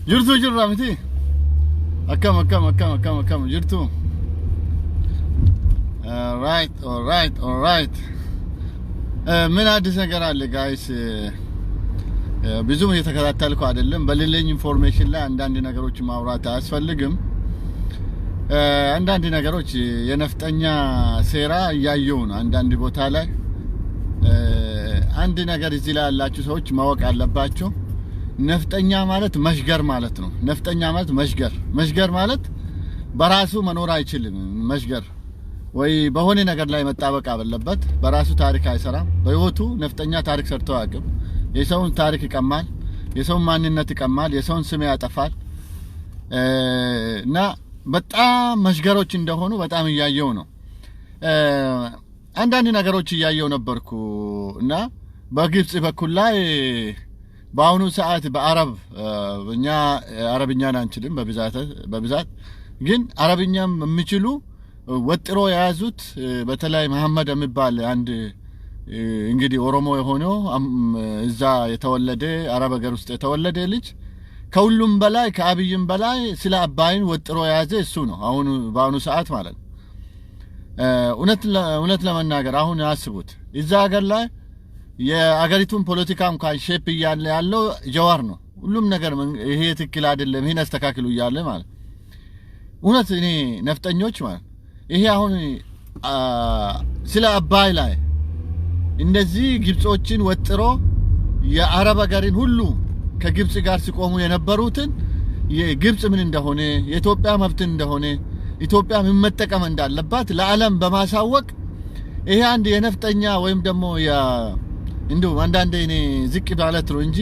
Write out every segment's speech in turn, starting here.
jirtu jirra miti akkam jirtu. All right. ምን አዲስ ነገር አለ ጋይስ? ብዙም እየተከታተልኩ አይደለም። በሌለኝ ኢንፎርሜሽን ላይ አንዳንድ ነገሮች ማውራት አያስፈልግም። አንዳንድ ነገሮች የነፍጠኛ ሴራ እያየሁ ነው። አንዳንድ ቦታ ላይ አንድ ነገር እዚህ ላይ ያላችሁ ሰዎች ማወቅ አለባችሁ። ነፍጠኛ ማለት መሽገር ማለት ነው። ነፍጠኛ ማለት መሽገር ማለት በራሱ መኖር አይችልም። መሽገር ወይ በሆነ ነገር ላይ መጣበቅ አለበት። በራሱ ታሪክ አይሰራም። በህይወቱ ነፍጠኛ ታሪክ ሰርቶ አያውቅም። የሰውን ታሪክ ይቀማል፣ የሰውን ማንነት ይቀማል፣ የሰውን ስም ያጠፋል እና በጣም መሽገሮች እንደሆኑ በጣም እያየው ነው። አንዳንድ ነገሮች እያየው ነበርኩ እና በግብጽ በኩል ላይ በአሁኑ ሰዓት በአረብ እኛ አረብኛን አንችልም በብዛት ግን አረብኛም የሚችሉ ወጥሮ ያዙት። በተለይ መሐመድ የሚባል አንድ እንግዲህ ኦሮሞ የሆነው እዛ የተወለደ አረብ ሀገር ውስጥ የተወለደ ልጅ ከሁሉም በላይ ከአብይም በላይ ስለ አባይን ወጥሮ ያዘ እሱ ነው። በአሁኑ ሰዓት ማለት ነው። እውነት ለመናገር አሁን አስቡት፣ እዛ ሀገር ላይ የአገሪቱን ፖለቲካ እንኳን ሼፕ እያለ ያለው ጀዋር ነው። ሁሉም ነገር ይሄ ትክክል አይደለም፣ ይሄን አስተካክሉ እያለ ማለት እውነት እኔ ነፍጠኞች ማለት ይሄ አሁን ስለ አባይ ላይ እንደዚህ ግብጾችን ወጥሮ የአረብ ሀገርን ሁሉ ከግብጽ ጋር ሲቆሙ የነበሩትን የግብጽ ምን እንደሆነ የኢትዮጵያ መብት እንደሆነ ኢትዮጵያ ምን መጠቀም እንዳለባት ለዓለም በማሳወቅ ይሄ አንድ የነፍጠኛ ወይም ደግሞ እንደው አንዳንዴ እኔ ዝቅ ማለት ነው እንጂ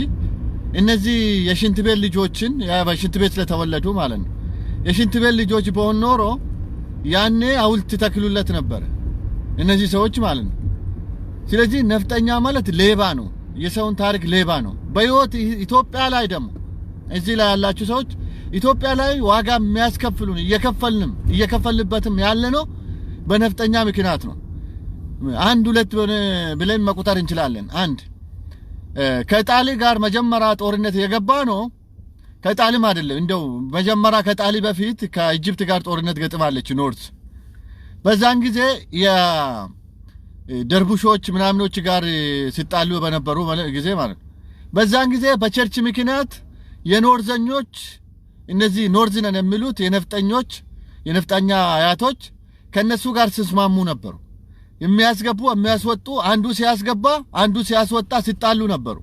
እነዚህ የሽንት ቤት ልጆችን በሽንት ቤት ስለተወለዱ ማለት ነው የሽንት ቤት ልጆች በሆን ኖሮ ያኔ ሐውልት ተክሉለት ነበር እነዚህ ሰዎች ማለት ነው። ስለዚህ ነፍጠኛ ማለት ሌባ ነው፣ የሰውን ታሪክ ሌባ ነው። በህይወት ኢትዮጵያ ላይ ደግሞ እዚህ ላይ ያላችሁ ሰዎች ኢትዮጵያ ላይ ዋጋ የሚያስከፍሉን እየከፈልበትም ያለ ነው በነፍጠኛ ምክንያት ነው። አንድ ሁለት ብለን መቁጠር እንችላለን። አንድ ከጣሊ ጋር መጀመሪያ ጦርነት የገባ ነው። ከጣሊም አይደለም እንደው መጀመሪያ ከጣሊ በፊት ከኢጅፕት ጋር ጦርነት ገጥማለች ኖርዝ። በዛን ጊዜ የደርቡሾች ምናምኖች ጋር ሲጣሉ በነበሩ ጊዜ ማለት በዛን ጊዜ በቸርች ምክንያት የኖርዘኞች እነዚህ ኖርዝ ነን የሚሉት የነፍጠኛ አያቶች ከነሱ ጋር ሲስማሙ ነበሩ። የሚያስወጡ አንዱ ሲያስገባ አንዱ ሲያስወጣ ሲጣሉ ነበሩ።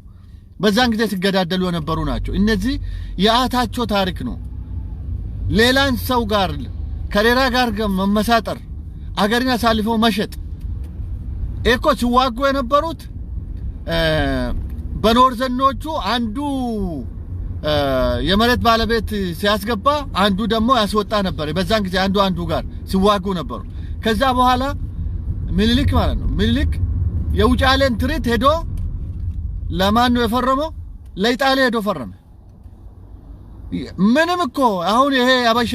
በዛን ጊዜ ሲገዳደሉ የነበሩ ናቸው። እነዚህ የአያታቸው ታሪክ ነው። ሌላን ሰው ጋር ከሌላ ጋር መመሳጠር፣ አገርን አሳልፈው መሸጥ እኮ ሲዋጉ የነበሩት በኖርዘኖቹ አንዱ የመሬት ባለቤት ሲያስገባ አንዱ ደግሞ ያስወጣ ነበር። በዛን ጊዜ አንዱ ጋር ሲዋጉ ነበሩ። ከዛ በኋላ ምኒልክ ማለት ነው የውጫሌን ትርኢት ሄዶ ለማን ነው የፈረመው? ለኢጣሊያ ሄዶ ፈረመ። ምንም እኮ አሁን ይሄ አበሻ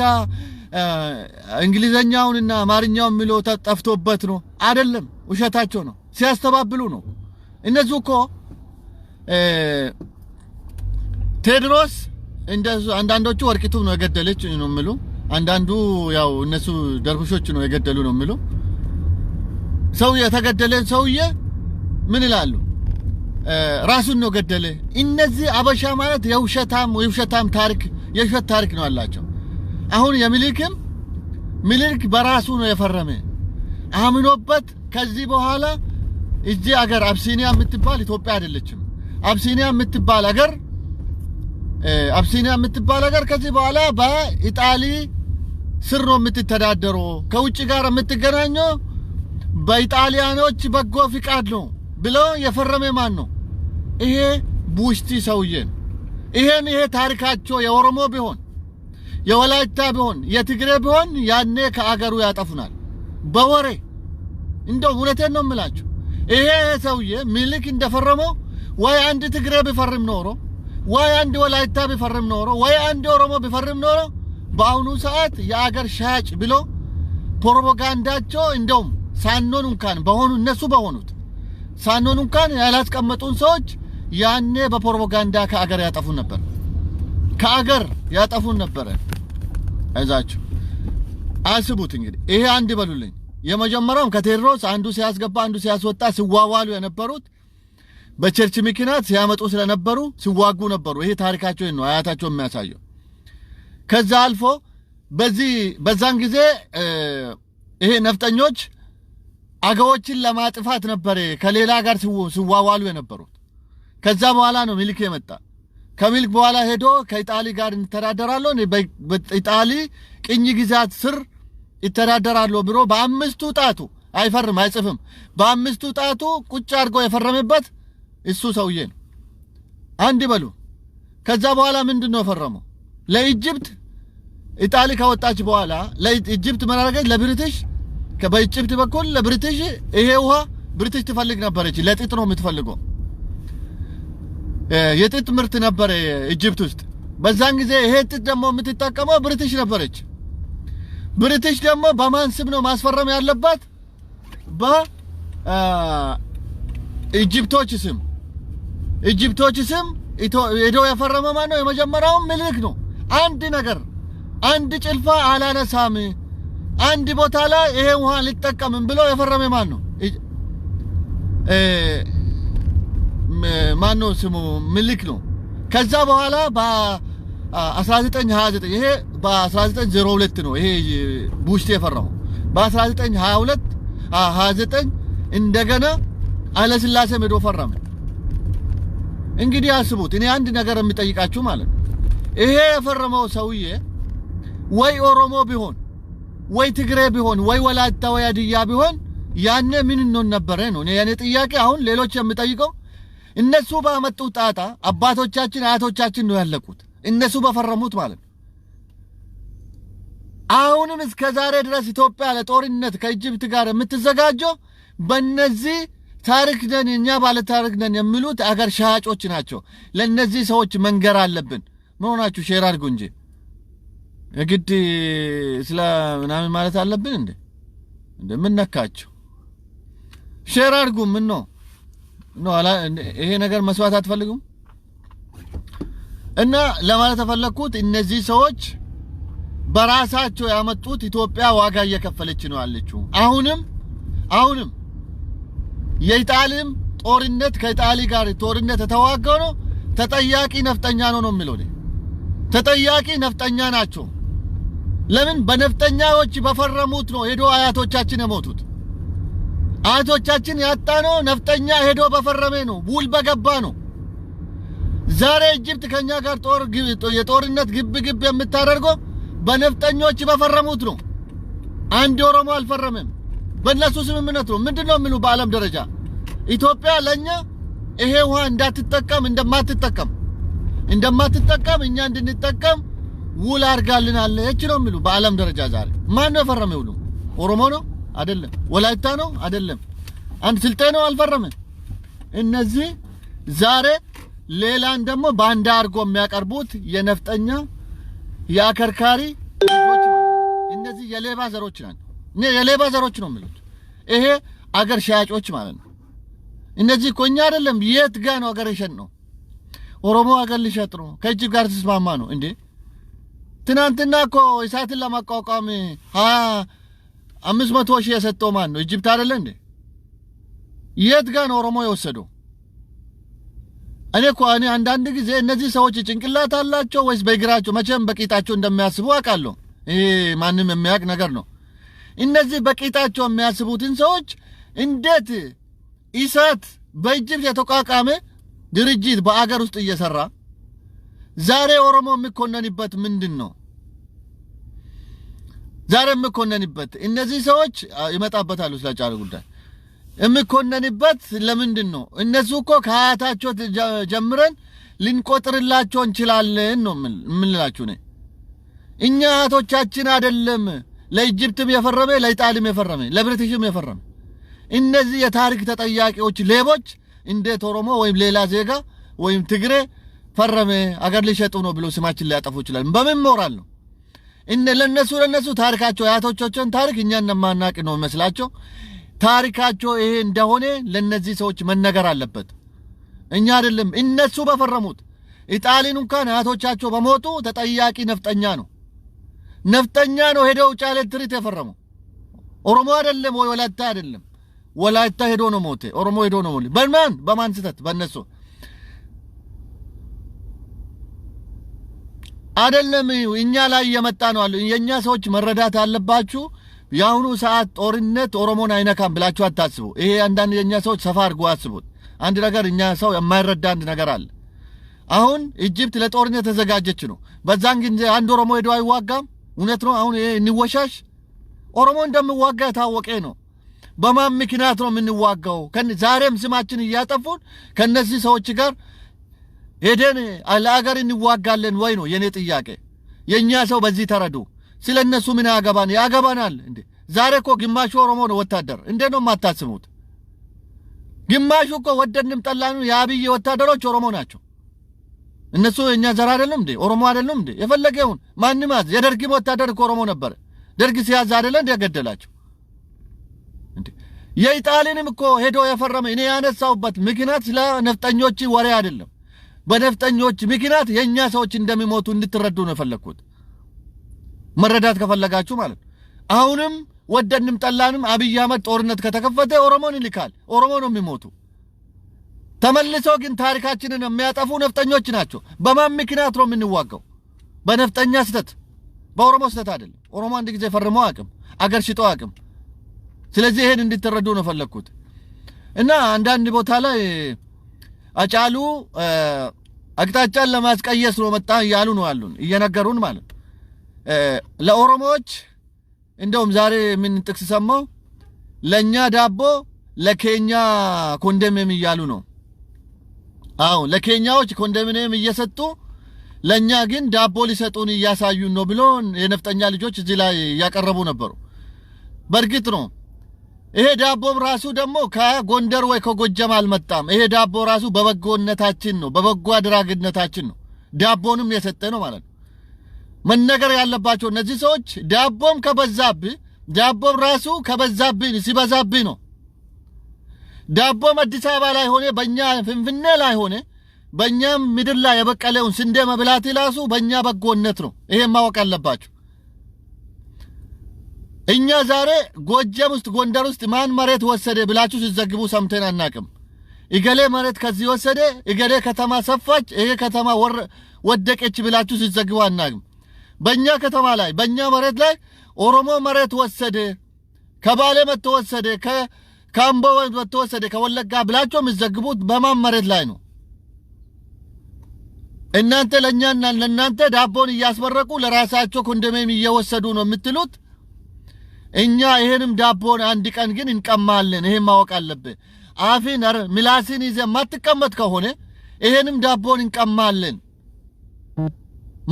እንግሊዘኛውንና አማርኛውን የሚለው ጠፍቶበት ነው አይደለም፣ ውሸታቸው ነው፣ ሲያስተባብሉ ነው። እነሱ እኮ ቴድሮስ እንደሱ አንዳንዶቹ ወርቂቱ ነው የገደለች ነው የሚሉ፣ አንዳንዱ ያው እነሱ ደርቡሾች ነው የገደሉ ነው የሚሉ። ሰው የተገደለ ሰውዬ ምን ይላሉ? ራሱን ነው ገደለ። እነዚህ አበሻ ማለት የውሸታም ታሪክ ታሪክ ነው አላቸው። አሁን ምኒልክ በራሱ ነው የፈረመ አምኖበት። ከዚህ በኋላ እዚህ አገር አብሲኒያ የምትባል ኢትዮጵያ አይደለችም። አብሲኒያ የምትባል አገር ከዚህ በኋላ በኢጣሊ ስር ነው የምትተዳደረው። ከውጭ ጋር የምትገናኘው በኢጣሊያኖች በጎ ፍቃድ ነው ብሎ የፈረመ ማን ነው? ይሄ ቡሽቲ ሰውዬ ነው። ይሄ ታሪካቸው የኦሮሞ ቢሆን የወላይታ ቢሆን የትግሬ ቢሆን ያኔ ከአገሩ ያጠፉናል በወሬ። እንደው እውነቴን ነው የምላችሁ። ይሄ ሰውዬ ምኒልክ እንደፈረመው ወይ አንድ ትግሬ ቢፈርም ኖሮ ወይ አንድ ወላይታ ቢፈርም ኖሮ ወይ አንድ ኦሮሞ ቢፈርም ኖሮ በአሁኑ ሰዓት የአገር ሻጭ ብሎ ፕሮፓጋንዳቸው እንደውም ሳንኖን እንኳን እነሱ በሆኑት ሳንኖን እንኳን ያላስቀመጡን ሰዎች ያኔ በፕሮፓጋንዳ ከአገር ያጠፉ ነበር። ከአገር ያጠፉን ነበር አይዛችሁ አስቡት እንግዲህ ይሄ አንድ በሉልኝ የመጀመሪያው ከቴዎድሮስ አንዱ ሲያስገባ አንዱ ሲያስወጣ ሲዋዋሉ የነበሩት በቸርች ምክንያት ሲያመጡ ስለነበሩ ሲዋጉ ነበሩ ይሄ ታሪካቸው ነው አያታቸው የሚያሳየው ከዛ አልፎ በዛን ጊዜ ይሄ ነፍጠኞች አገዎችን ለማጥፋት ነበር ከሌላ ጋር ሲዋዋሉ የነበሩት ከዛ በኋላ ነው ሚልክ የመጣ ከሚልክ በኋላ ሄዶ ከኢጣሊ ጋር እንተዳደራለሁ በኢጣሊ ቅኝ ግዛት ስር ይተዳደራለሁ ብሎ በአምስቱ ጣቱ አይፈርም አይጽፍም በአምስቱ ጣቱ ቁጭ አድርጎ የፈረመበት እሱ ሰውዬ ነው አንድ በሉ ከዛ በኋላ ምንድነው ፈረመው ለኢጅፕት ኢጣሊ ከወጣች በኋላ ለኢጅፕት መራገኝ ለብሪቲሽ ከበኢጅፕት በኩል ለብሪቲሽ ይሄ ውሃ ብሪቲሽ ትፈልግ ነበረች ለጥጥ ነው የምትፈልገው የጥጥ ምርት ነበር ኢጅፕት ውስጥ በዛን ጊዜ ይሄ ጥጥ ደግሞ የምትጠቀመው ብሪቲሽ ነበረች ብሪቲሽ ደግሞ በማን ስም ነው ማስፈረም ያለባት ኢጅፕቶች ስም ሄዶ የፈረመ ማን ነው የመጀመሪያው ምልክ ነው አንድ ነገር አንድ ጭልፋ አላነሳም አንድ ቦታ ላይ ይሄ ውሃ ሊጠቀምም ብሎ የፈረመ ማን ነው ማን ነው ስሙ ምልክ ነው ከዛ በኋላ በ1929 ይሄ በ1902 ነው ይሄ ቡሽቴ የፈረመው በ1922 29 እንደገና አለ ስላሴ ሄዶ ፈረመ እንግዲህ አስቡት እኔ አንድ ነገር የምጠይቃችሁ ማለት ይሄ የፈረመው ሰውዬ ወይ ኦሮሞ ቢሆን ወይ ትግሬ ቢሆን ወይ ወላይታ ወይ ሀዲያ ቢሆን ያኔ ምን እንሆን ነበር ነው የኔ ጥያቄ አሁን ሌሎች የምጠይቀው እነሱ ባመጡት ጣጣ አባቶቻችን አያቶቻችን ነው ያለቁት እነሱ በፈረሙት ማለት አሁንም እስከ ዛሬ ድረስ ኢትዮጵያ ለጦርነት ከኢጅፕት ጋር የምትዘጋጀው በእነዚህ ታሪክ ነን እኛ ባለ ታሪክ ነን የሚሉት አገር ሻጮች ናቸው ለነዚህ ሰዎች መንገር አለብን ምን ሆናችሁ ሼር አድርጉ እንጂ የግድ ስለ ምናምን ማለት አለብን እንደ ምን ነካችሁ ሼር አድርጉ ምን ነው ይሄ ነገር መስዋዕት አትፈልጉም እና ለማለት ተፈለኩት እነዚህ ሰዎች በራሳቸው ያመጡት ኢትዮጵያ ዋጋ እየከፈለች ነው አለችው አሁንም የኢጣሊም ጦርነት ከኢጣሊ ጋር ጦርነት ተዋጋው ነው ተጠያቂ ነፍጠኛ ነው የሚለው ተጠያቂ ነፍጠኛ ናቸው ለምን በነፍጠኛዎች በፈረሙት ነው ሄዶ አያቶቻችን የሞቱት አያቶቻችን ያጣነው ነፍጠኛ ሄዶ በፈረመ ነው ውል በገባ ነው ዛሬ ኢጅፕት ከኛ ጋር የጦርነት ግብ የምታደርገው በነፍጠኞች በፈረሙት ነው አንድ ኦሮሞ አልፈረመም በእነሱ ስምምነት ነው ምንድነው የሚሉ በአለም ደረጃ ኢትዮጵያ ለኛ ይሄ ውሃ እንደማትጠቀም እኛ እንድንጠቀም ውል አርጋልናለች ነው የሚሉ በአለም ደረጃ ዛሬ ማን ነው የፈረመው ሁሉ ኦሮሞ ነው አይደለም ወላይታ ነው አይደለም አንድ ስልጤ ነው አልፈረመም እነዚህ ዛሬ ሌላን ደግሞ ባንዳ አርጎ የሚያቀርቡት የነፍጠኛ ያከርካሪ ልጆች እነዚህ የሌባ ዘሮች ናቸው የሌባ ዘሮች ነው የሚሉት ይሄ አገር ሻጮች ማለት ነው እነዚህ ኮኛ አይደለም የት ጋር ነው አገር ይሸጥ ነው ኦሮሞ አገር ሊሸጥ ነው ከኢጅፕት ጋር ተስማማ ነው እንዴ ትናንትና እኮ ኢሳትን ለማቋቋም 500 ሺህ የሰጠው ማን ነው ኢጅፕት አይደለ እንዴ የት ጋር ነው ኦሮሞ የወሰደው እኔ አንዳንድ ጊዜ እነዚህ ሰዎች ጭንቅላት አላቸው ወይስ በእግራቸው መቼም በቂጣቸው እንደሚያስቡ አውቃለሁ ይሄ ማንም የሚያውቅ ነገር ነው እነዚህ በቂጣቸው የሚያስቡትን ሰዎች እንዴት ኢሳት በኢጅፕት የተቋቋመ ድርጅት በአገር ውስጥ እየሰራ ዛሬ ኦሮሞ የሚኮነንበት ምንድነው ዛሬ የሚኮነንበት እነዚህ ሰዎች ይመጣበታሉ ስለጫለ ጉዳይ የሚኮነንበት ለምንድነው እነሱ እኮ ከአያታቸው ጀምረን ልንቆጥርላቸው እንችላለን ነው ምንላችሁ ነው እኛ አያቶቻችን አይደለም ለኢጅፕትም የፈረመ ለኢጣሊም የፈረመ ለብሪቲሽም የፈረመ እነዚህ የታሪክ ተጠያቂዎች ሌቦች እንዴት ኦሮሞ ወይም ሌላ ዜጋ ወይም ትግሬ ፈረመ አገር ሊሸጡ ነው ብሎ ስማችን ሊያጠፉ ይችላል በምን ሞራል ነው ለነሱ ታሪካቸው አያቶቻቸውን ታሪክ እኛ እንደማናቅ ነው መስላቸው ታሪካቸው ይሄ እንደሆነ ለነዚህ ሰዎች መነገር አለበት እኛ አይደለም እነሱ በፈረሙት ኢጣሊን እንኳን አያቶቻቸው በሞቱ ተጠያቂ ነፍጠኛ ነው ሄደው ጫለ ትሪት የፈረመው ኦሮሞ አይደለም ወይ ወላይታ አይደለም ወላይታ ሄዶ ነው ሞተ ኦሮሞ ሄዶ ነው ሞተ በማን ስተት በእነሱ አይደለም እኛ ላይ የመጣ ነው አሉ የኛ ሰዎች መረዳት አለባችሁ ያሁኑ ሰዓት ጦርነት ኦሮሞን አይነካም ብላችሁ አታስቡ ይሄ አንዳንድ የኛ ሰዎች ሰፋ አድርገው አስቡት አንድ ነገር እኛ ሰው የማይረዳ አንድ ነገር አለ አሁን ኢጅፕት ለጦርነት ተዘጋጀች ነው በዛን ግን አንድ ኦሮሞ ሄዶ አይዋጋም እውነት ነው አሁን ይሄ እንወሻሽ ኦሮሞ እንደምዋጋ ታወቀ ነው በማን ምክንያት ነው የምንዋጋው ዛሬም ስማችን እያጠፉን ከነዚህ ሰዎች ጋር ሄደን ለአገር እንዋጋለን ወይ ነው የኔ ጥያቄ የኛ ሰው በዚህ ተረዱ ስለነሱ ምን ያገባናል እንዴ ዛሬ እኮ ግማሹ ኦሮሞ ነው ወታደር እንዴ ነው ማታስሙት ግማሹ እኮ ወደንም ጠላኑ የአብይ ወታደሮች ኦሮሞ ናቸው እነሱ የኛ ዘር አይደለም እንዴ ኦሮሞ አይደለም እንዴ የፈለገውን ማንንም የደርግም ወታደር እኮ ኦሮሞ ነበር ደርግ ሲያዝ አይደለ እንዴ ገደላቸው እንዴ የኢጣሊንም እኮ ሄዶ የፈረመ እኔ ያነሳውበት ምክንያት ስለ ነፍጠኞች ወሬ አይደለም በነፍጠኞች ምክንያት የኛ ሰዎች እንደሚሞቱ እንድትረዱ ነው ፈለኩት መረዳት ከፈለጋችሁ ማለት አሁንም ወደንም ጠላንም አብይ አህመድ ጦርነት ከተከፈተ ኦሮሞን ይልካል ኦሮሞ ነው የሚሞቱ ተመልሶ ግን ታሪካችንን የሚያጠፉ ነፍጠኞች ናቸው በማን ምክንያት ነው የምንዋጋው በነፍጠኛ ስተት በኦሮሞ ስተት አይደለም ኦሮሞ አንድ ጊዜ ፈርሞ አቅም አገር ሽጦ አቅም ስለዚህ ይሄን እንድትረዱ ነው ፈለኩት እና አንዳንድ ቦታ ላይ አጫሉ አቅጣጫን ለማስቀየስ ነው መጣ ያሉ ነው አሉን እየነገሩን ማለት ለኦሮሞዎች እንደውም ዛሬ ምን ጥቅስ ሰማው ለኛ ዳቦ ለኬኛ ኮንዶሚኒየም እያሉ ነው አው ለኬኛዎች ኮንዶሚኒየም እየሰጡ ለኛ ግን ዳቦ ሊሰጡን እያሳዩን ነው ብሎ የነፍጠኛ ልጆች እዚህ ላይ ያቀርቡ ነበሩ በርግጥ ነው ይሄ ዳቦ ራሱ ደግሞ ከጎንደር ወይ ከጎጀም አልመጣም ይሄ ዳቦ ራሱ በበጎነታችን ነው በበጎ አድራጊነታችን ነው ዳቦንም የሰጠ ነው ማለት ነው መነገር ያለባቸው እነዚህ ሰዎች ዳቦም ከበዛብህ ዳቦም ራሱ ከበዛብህ ሲበዛብህ ነው ዳቦም አዲስ አበባ ላይ ሆነ በእኛ ፍንፍኔ ላይ ሆነ በእኛም ምድር ላይ የበቀለውን ስንዴ መብላት ይላሱ በእኛ በጎነት ነው ይሄን ማወቅ አለባችሁ እኛ ዛሬ ጎጀም ውስጥ ጎንደር ውስጥ ማን መሬት ወሰደ ብላችሁ ሲዘግቡ ሰምተን አናቅም እገሌ መሬት ከዚህ ወሰደ እገሌ ከተማ ሰፋች ይሄ ከተማ ወደቀች ብላችሁ ሲዘግቡ አናቅም በእኛ ከተማ ላይ በእኛ መሬት ላይ ኦሮሞ መሬት ወሰደ ከባሌ መጥቶ ወሰደ ከአምቦ መጥቶ ወሰደ ከወለጋ ብላችሁ ምዘግቡት በማን መሬት ላይ ነው እናንተ ለኛና ለናንተ ዳቦን እያስመረቁ ለራሳቸው ኮንዶሚኒየም እየወሰዱ ነው የምትሉት እኛ ይሄንም ዳቦን አንድ ቀን ግን እንቀማለን ይሄን ማወቅ አለበት አፊን ምላስን ይዘ ማትቀመጥ ከሆነ ይሄንም ዳቦን እንቀማለን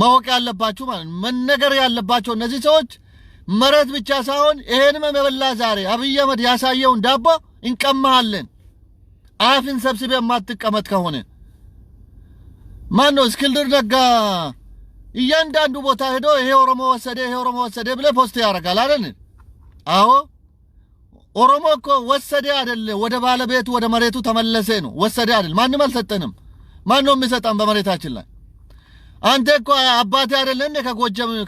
ማወቅ ያለባችሁ ማለት መነገር ያለባችሁ እነዚህ ሰዎች መሬት ብቻ ሳይሆን ይሄንም መበላ ዛሬ አብይ አህመድ ያሳየውን ዳቦ እንቀማለን አፊን ሰብስበ ማትቀመጥ ከሆነ ማነው እስክንድር ነጋ እያንዳንዱ ቦታ ሄዶ ይሄ ኦሮሞ ወሰደ ብለ ፖስት ያደርጋል አይደል አዎ ኦሮሞ እኮ ወሰደ አይደል ወደ ባለቤቱ ወደ መሬቱ ተመለሰ ነው ወሰደ አይደል ማንንም አልሰጠንም ማን ነው የሚሰጣን በመሬታችን ላይ አንተ እኮ አባቴ አይደል እንደ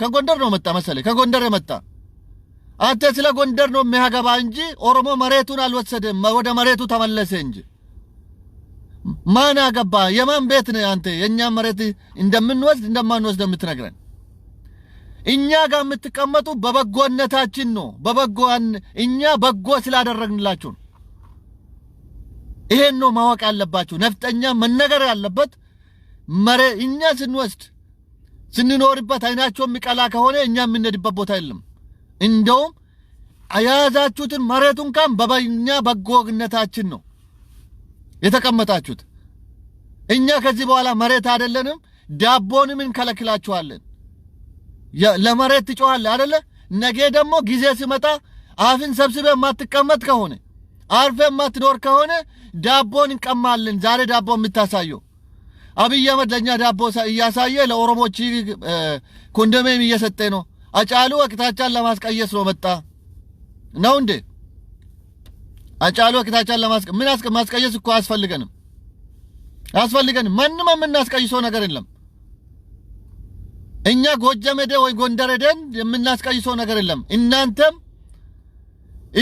ከጎንደር ነው መጣ መሰለ ከጎንደር የመጣ አንተ ስለ ጎንደር ነው የሚያገባ እንጂ ኦሮሞ መሬቱን አልወሰደም ወደ መሬቱ ተመለሰ እንጂ ማን አገባ የማን ቤት ነው አንተ የኛ መሬት እንደምንወስድ እንደማንወስድ የምትነግረን እኛ ጋር የምትቀመጡ በበጎነታችን ነው በበጎን እኛ በጎ ስላደረግንላችሁ ይሄን ነው ማወቅ ያለባችሁ ነፍጠኛ መነገር ያለበት እኛ ስንወስድ ስንኖርበት አይናቸው የሚቀላ ከሆነ እኛ የምንሄድበት ቦታ የለም እንደውም አያዛችሁትን መሬቱን ካም በበኛ በጎነታችን ነው የተቀመጣችሁት እኛ ከዚህ በኋላ መሬት አይደለንም ዳቦንም እንከለክላችኋለን ለመሬት ትጮሃል አይደለ ነገ ደግሞ ጊዜ ሲመጣ አፍን ሰብስበ ማትቀመጥ ከሆነ አርፈ ማትኖር ከሆነ ዳቦን እንቀማለን ዛሬ ዳቦ የምታሳየው አብይ አህመድ ለኛ ዳቦ እያሳየ ለኦሮሞች ኮንዶሚኒየም እየሰጠ ነው አጫሉ ወቅታቻን ለማስቀየስ ነው መጣ ነው እንዴ አጫሉ ወቅታቻን ማስቀየስ እኮ አስፈልገንም አስፈልገን ማንንም የምናስቀይሰው ነገር የለም እኛ ጎጃም ሄደ ወይ ጎንደር ሄደን የምናስቀይሰው ነገር የለም እናንተም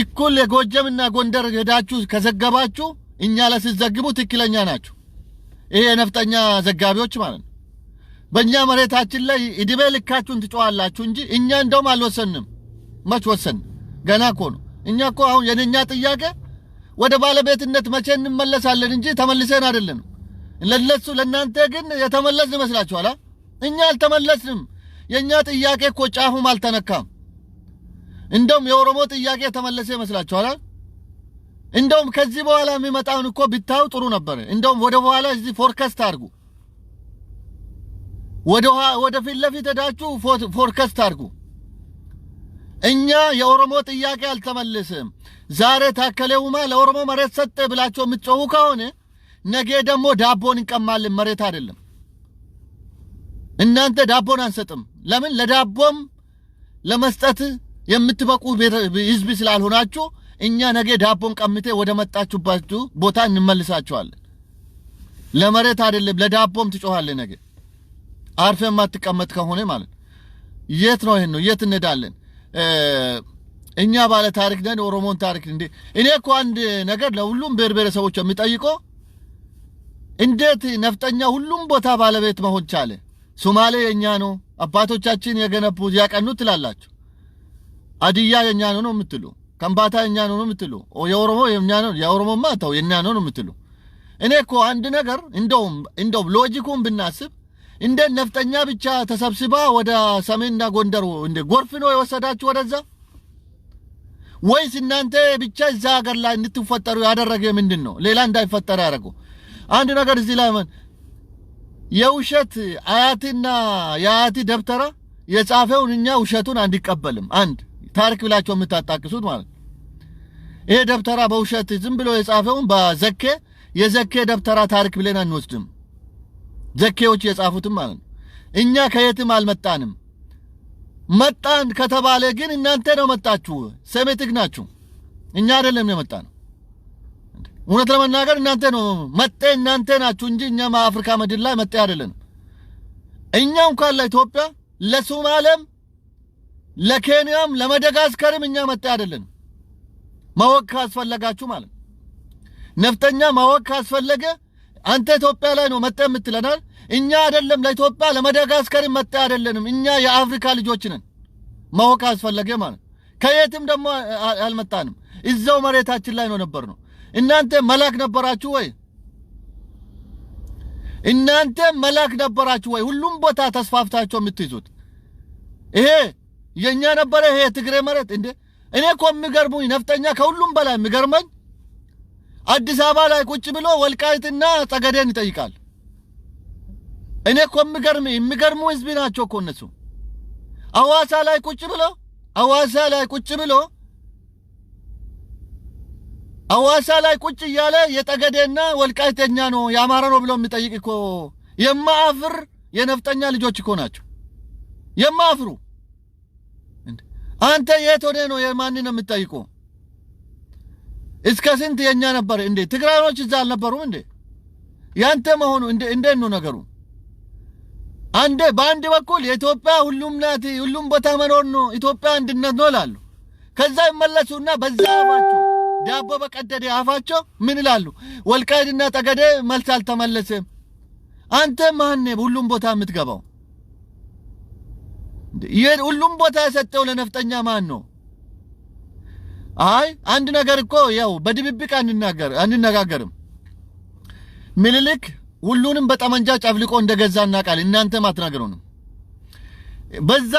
እኩል የጎጃምና ጎንደር ሄዳችሁ ከዘገባችሁ እኛ ለስዘግቡ ትክክለኛ ናችሁ ይሄ ነፍጠኛ ዘጋቢዎች ማለት ነው በእኛ መሬታችን ላይ እድሜ ልካችሁን ትጮሃላችሁ እንጂ እኛ እንደውም አልወሰንም መች ወሰን ገና እኮ ነው እኛ እኮ አሁን የኛ ጥያቄ ወደ ባለቤትነት መቼ እንመለሳለን እንጂ ተመልሰን አይደለም ለለሱ ለናንተ ግን የተመለስን መስላችኋል እኛ አልተመለስንም የኛ ጥያቄ እኮ ጫፉም አልተነካም እንደውም የኦሮሞ ጥያቄ ተመለሰ መስላችኋል እንደውም ከዚህ በኋላ የሚመጣውን እኮ ቢታው ጥሩ ነበር እንደውም ወደ በኋላ እዚህ ፎርካስት አድርጉ ወደ ፊት ለፊት ሄዳችሁ ፎርካስት አድርጉ እኛ የኦሮሞ ጥያቄ አልተመለሰም ዛሬ ታከለውማ ለኦሮሞ መሬት ሰጠ ብላችሁ የምትጮሁ ከሆነ ነገ ደግሞ ዳቦን እንቀማለን መሬት አይደለም እናንተ ዳቦን አንሰጥም ለምን ለዳቦም ለመስጠት የምትበቁ ህዝብ ስላልሆናችሁ እኛ ነገ ዳቦን ቀምቴ ወደ መጣችሁባችሁ ቦታ እንመልሳችኋለን ለመሬት አይደለም ለዳቦም ትጮሃለህ ነገ አርፈን ማትቀመጥ ከሆነ ማለት የት ነው ይሄን ነው የት እንሄዳለን እኛ ባለ ታሪክ ነን ኦሮሞን ታሪክ እንዴ እኔ እኮ አንድ ነገር ለሁሉም ብሔረሰቦች የሚጠይቀው እንዴት ነፍጠኛ ሁሉም ቦታ ባለቤት መሆን ቻለ ሶማሌ የኛ ነው አባቶቻችን የገነቡት ያቀኑት ትላላችሁ አዲያ የኛ ነው የምትሉ ከምባታ የኛ ነው የምትሉ የኦሮሞ የኛ ነው የኦሮሞማ ታው የኛ ነው የምትሉ እኔ እኮ አንድ ነገር እንደውም ሎጂኩን ብናስብ እንደ ነፍጠኛ ብቻ ተሰብስባ ወደ ሰሜንና ጎንደር እንደ ጎርፍ ነው የወሰዳችሁ ወደዛ ወይስ እናንተ ብቻ እዛ ሀገር ላይ እንድትፈጠሩ ያደረገ ምንድነው ሌላ እንዳይፈጠር ያደረገው አንድ ነገር እዚህ ላይ ማን የውሸት አያትና የአያቲ ደብተራ የጻፈውን እኛ ውሸቱን አንዲቀበልም አንድ ታሪክ ብላችሁ የምታጣቅሱት ማለት ይሄ ደብተራ በውሸት ዝም ብሎ የጻፈውን በዘኬ የዘኬ ደብተራ ታሪክ ብለን አንወስድም ዘኬዎች የጻፉትም ማለት እኛ ከየትም አልመጣንም መጣን ከተባለ ግን እናንተ ነው መጣችሁ ሰሜቲክ ናችሁ እኛ አይደለም የመጣነው እውነት ለመናገር እናንተ ነው መጤ እናንተ ናችሁ እንጂ እኛ አፍሪካ ምድር ላይ መጤ አይደለም እኛ እንኳን ለኢትዮጵያ ለሶማሌም ለኬንያም ለማዳጋስካርም እኛ መጤ አይደለም ማወቅ አስፈልጋችሁ ማለት ነፍጠኛ ማወቅ አስፈልገ አንተ ኢትዮጵያ ላይ ነው መጤ የምትለናል እኛ አይደለም ለኢትዮጵያ ለማዳጋስካርም መጤ አይደለንም እኛ የአፍሪካ ልጆች ነን ማወቅ አስፈልገ ማለት ከየትም ደግሞ አልመጣንም እዛው መሬታችን ላይ ነው ነበርነው እናንተ መላክ ነበራችሁ ወይ እናንተ መላክ ነበራችሁ ወይ ሁሉም ቦታ ተስፋፍታችሁ የምትይዙት ይሄ የኛ ነበር ይሄ ትግሬ መሬት እንዴ እኔ እኮ የሚገርሙኝ ነፍጠኛ ከሁሉም በላይ የሚገርመኝ አዲስ አበባ ላይ ቁጭ ብሎ ወልቃይትና ጠገዴን ይጠይቃል እኔ እኮ የሚገርሙ ህዝብ ናቸው እኮ እነሱ አዋሳ ላይ ቁጭ ብሎ አዋሳ ላይ ቁጭ እያለ የጠገዴና ወልቃይተኛ ነው ያማራ ነው ብሎ የሚጠይቅ እኮ የማአፍር የነፍጠኛ ልጆች እኮ ናቸው የማአፍሩ አንተ የት ሆነ ነው የማን ነው የምትጠይቀው እስከ ስንት የኛ ነበር እንዴ ትግራዮች እዛ አልነበሩም እንዴ ያንተ መሆኑ እንዴ ነው ነገሩ አንዴ በአንድ በኩል የኢትዮጵያ ሁሉም ናት ሁሉም ቦታ መኖር ነው ኢትዮጵያ አንድነት ነው ይላሉ ከዛ ይመለሱና በዛ አፋቸው ዳቦ በቀደደ አፋቸው ምን ይላሉ ወልቃይትና ጠገዴ መልስ አልተመለሰም አንተ ማን ነህ ሁሉም ቦታ የምትገባው ሁሉም ቦታ የሰጠው ለነፍጠኛ ማን ነው አይ አንድ ነገር እኮ ያው በድብብቅ አንነጋገርም ምኒልክ ሁሉንም በጠመንጃ ጨፍልቆ እንደገዛና ቃል እናንተ ማትናገሩንም በዛ